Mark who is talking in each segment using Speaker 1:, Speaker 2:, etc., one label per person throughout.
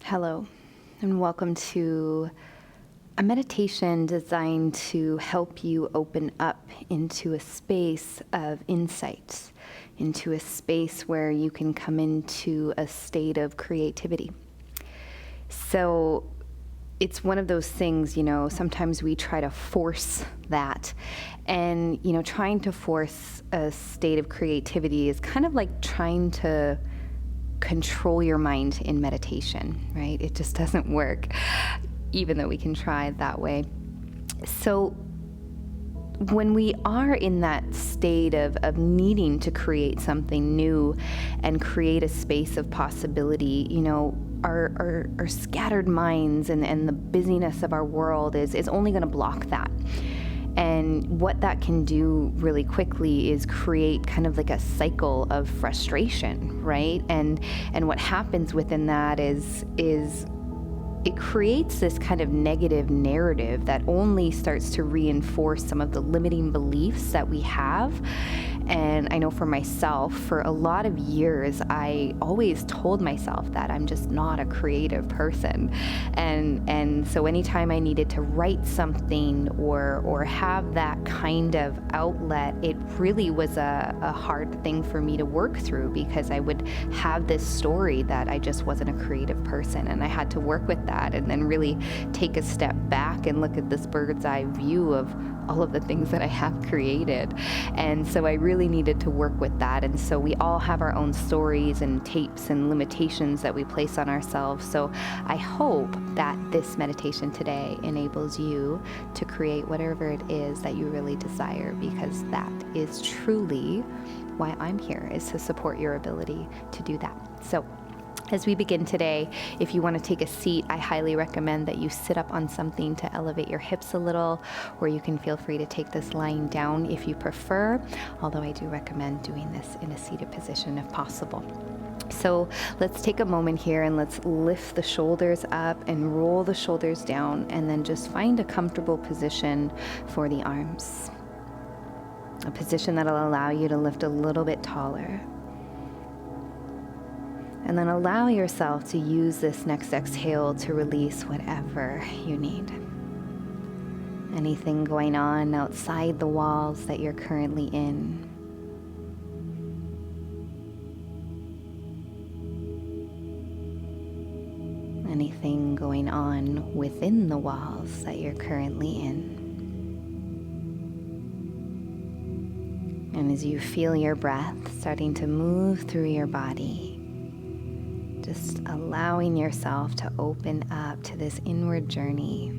Speaker 1: Hello, and welcome to a meditation designed to help you open up into a space of insight, into a space where you can come into a state of creativity. So it's one of those things, sometimes we try to force that. And, trying to force a state of creativity is kind of like trying to control your mind in meditation, right? It just doesn't work, even though we can try it that way. So when we are in that state of needing to create something new and create a space of possibility, our scattered minds and the busyness of our world is only going to block that. And what that can do really quickly is create kind of like a cycle of frustration, right? And what happens within that is it creates this kind of negative narrative that only starts to reinforce some of the limiting beliefs that we have. And I know for myself, for a lot of years, I always told myself that I'm just not a creative person. And so anytime I needed to write something or have that kind of outlet, it really was a hard thing for me to work through, because I would have this story that I just wasn't a creative person, and I had to work with that and then really take a step back and look at this bird's eye view of all of the things that I have created. And so I really needed to work with that. And so we all have our own stories and tapes and limitations that we place on ourselves. So I hope that this meditation today enables you to create whatever it is that you really desire, because that is truly why I'm here, is to support your ability to do that. So as we begin today, if you want to take a seat, I highly recommend that you sit up on something to elevate your hips a little, or you can feel free to take this lying down if you prefer, although I do recommend doing this in a seated position if possible. So let's take a moment here and let's lift the shoulders up and roll the shoulders down, and then just find a comfortable position for the arms. A position that'll allow you to lift a little bit taller. And then allow yourself to use this next exhale to release whatever you need. Anything going on outside the walls that you're currently in. Anything going on within the walls that you're currently in. And as you feel your breath starting to move through your body, just allowing yourself to open up to this inward journey,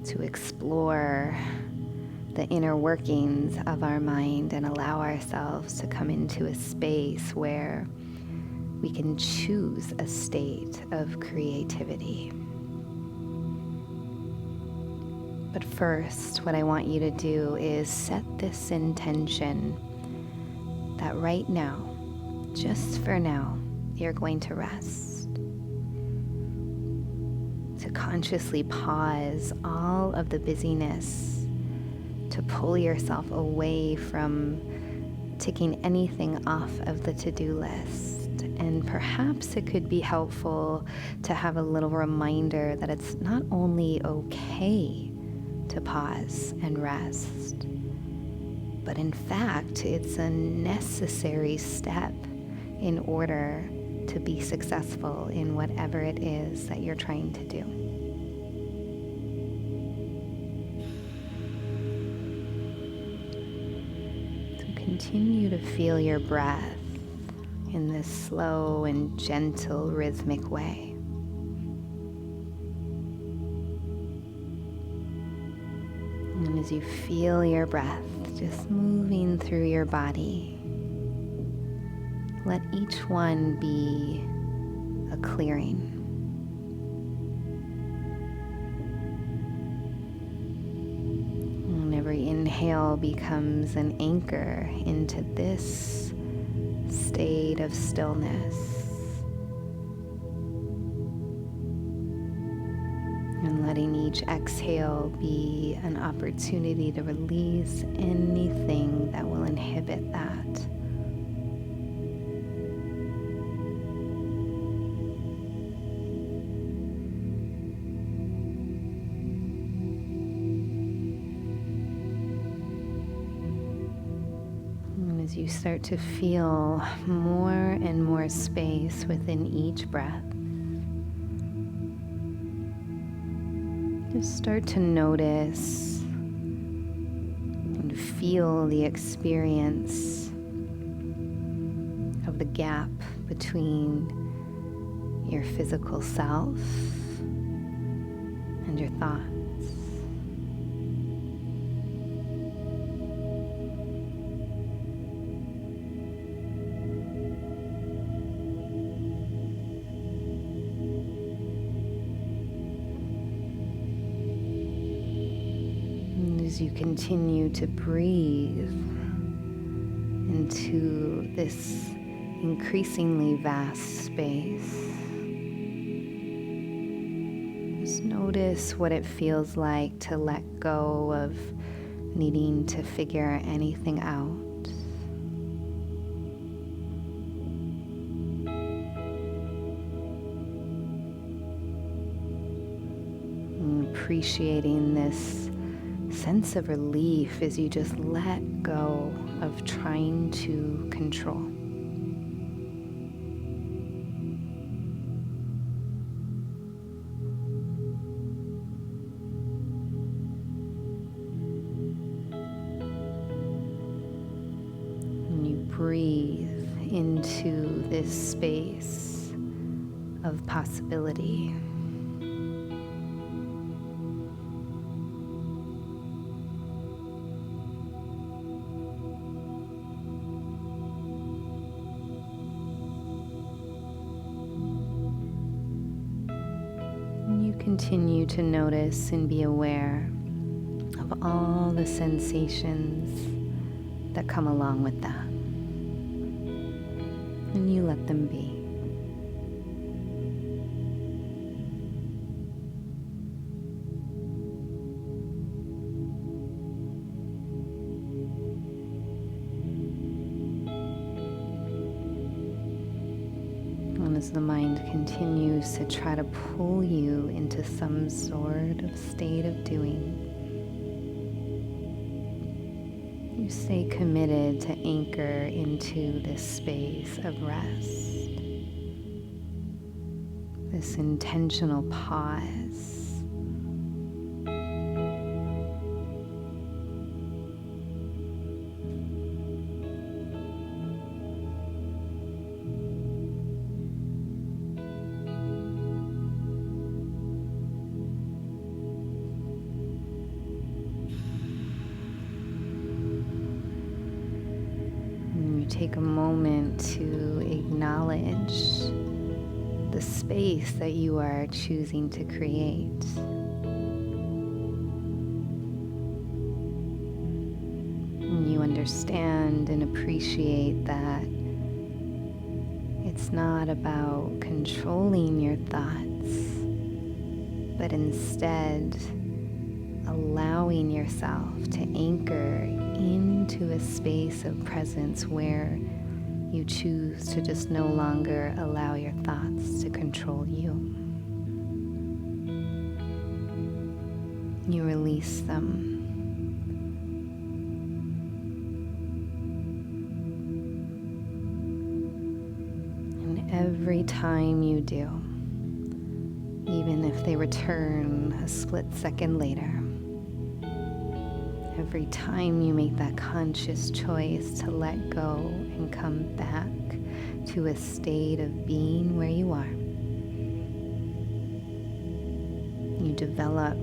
Speaker 1: to explore the inner workings of our mind and allow ourselves to come into a space where we can choose a state of creativity. But first, what I want you to do is set this intention that right now, just for now, you're going to rest. To consciously pause all of the busyness, to pull yourself away from ticking anything off of the to-do list. And perhaps it could be helpful to have a little reminder that it's not only okay to pause and rest, but in fact, it's a necessary step in order to be successful in whatever it is that you're trying to do. So continue to feel your breath in this slow and gentle rhythmic way. And as you feel your breath just moving through your body, let each one be a clearing. And every inhale becomes an anchor into this state of stillness. And letting each exhale be an opportunity to release anything that will inhibit that. start to feel more and more space within each breath. Just start to notice and feel the experience of the gap between your physical self and your thoughts. As you continue to breathe into this increasingly vast space, just notice what it feels like to let go of needing to figure anything out. And appreciating this sense of relief as you just let go of trying to control. And you breathe into this space of possibility. Continue to notice and be aware of all the sensations that come along with that. And you let them be. As the mind continues to try to pull you into some sort of state of doing, you stay committed to anchor into this space of rest, this intentional pause. Take a moment to acknowledge the space that you are choosing to create. And you understand and appreciate that it's not about controlling your thoughts, but instead allowing yourself to anchor into a space of presence where you choose to just no longer allow your thoughts to control you. You release them. And every time you do, even if they return a split second later, every time you make that conscious choice to let go and come back to a state of being where you are, you develop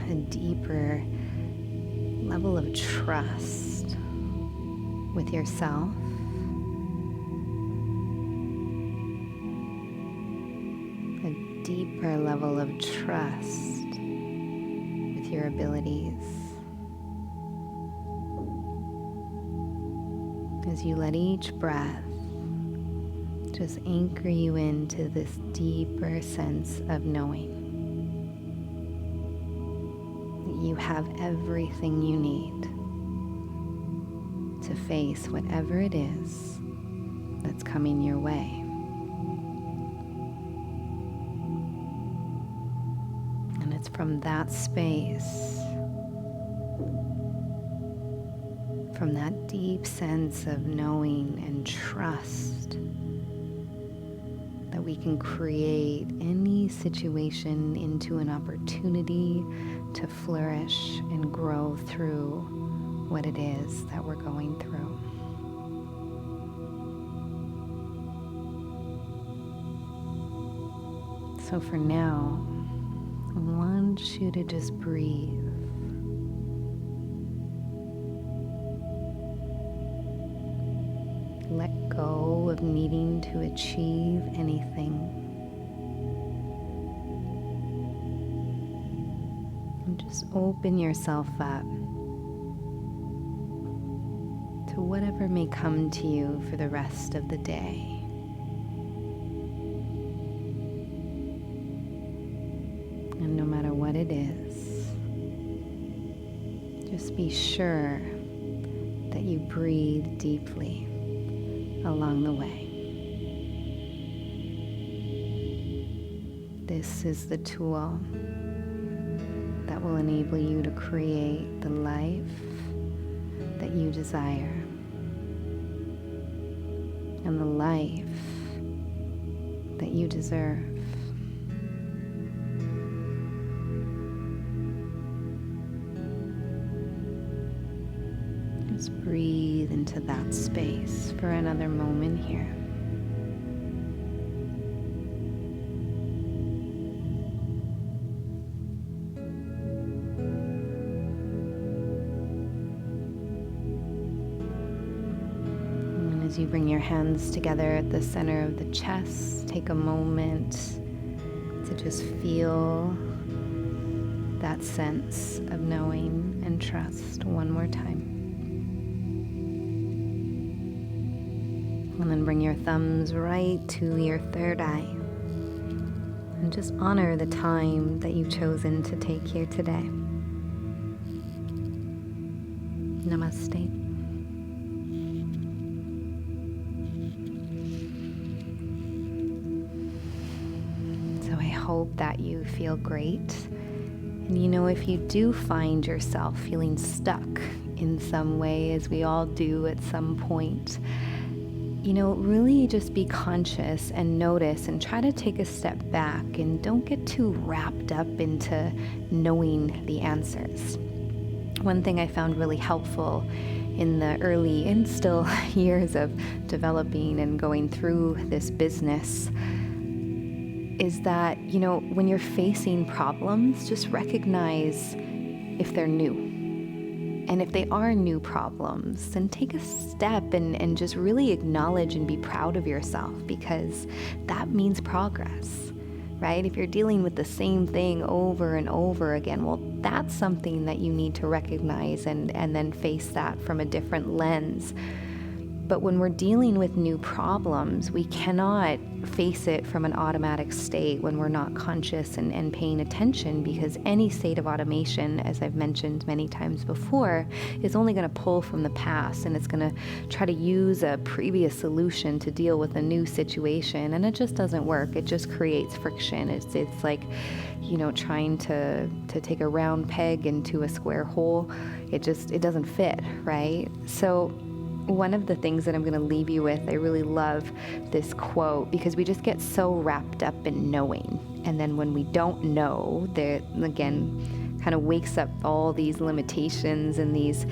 Speaker 1: a deeper level of trust with yourself, a deeper level of trust with your abilities. As you let each breath just anchor you into this deeper sense of knowing that you have everything you need to face whatever it is that's coming your way. And it's from that space, from from that deep sense of knowing and trust that we can create any situation into an opportunity to flourish and grow through what it is that we're going through. So for now, I want you to just breathe. Let go of needing to achieve anything. And just open yourself up to whatever may come to you for the rest of the day. And no matter what it is, just be sure that you breathe deeply along the way. This is the tool that will enable you to create the life that you desire and the life that you deserve. Just breathe into that space for another moment here. And as you bring your hands together at the center of the chest, take a moment to just feel that sense of knowing and trust one more time. And then bring your thumbs right to your third eye. And just honor the time that you've chosen to take here today. Namaste. So I hope that you feel great. And if you do find yourself feeling stuck in some way, as we all do at some point, really just be conscious and notice and try to take a step back and don't get too wrapped up into knowing the answers. One thing I found really helpful in the early and still years of developing and going through this business is that, when you're facing problems, just recognize if they're new. And if they are new problems, then take a step and just really acknowledge and be proud of yourself, because that means progress, right? If you're dealing with the same thing over and over again, well, that's something that you need to recognize and then face that from a different lens. But when we're dealing with new problems, we cannot face it from an automatic state when we're not conscious and paying attention, because any state of automation, as I've mentioned many times before, is only going to pull from the past, and it's going to try to use a previous solution to deal with a new situation, and it just doesn't work. It just creates friction. It's like, trying to take a round peg into a square hole. It doesn't fit, right? So one of the things that I'm going to leave you with, I really love this quote, because we just get so wrapped up in knowing. And then when we don't know, there again kind of wakes up all these limitations and these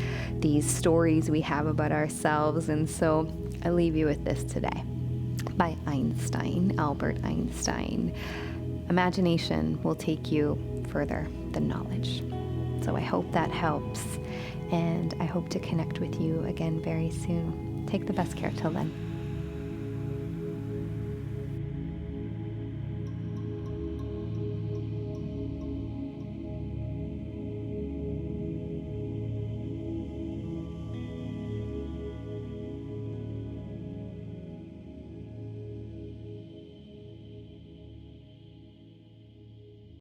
Speaker 1: stories we have about ourselves. And so I leave you with this today by Albert Einstein. Imagination will take you further than knowledge. So I hope that helps. And I hope to connect with you again very soon. Take the best care till then.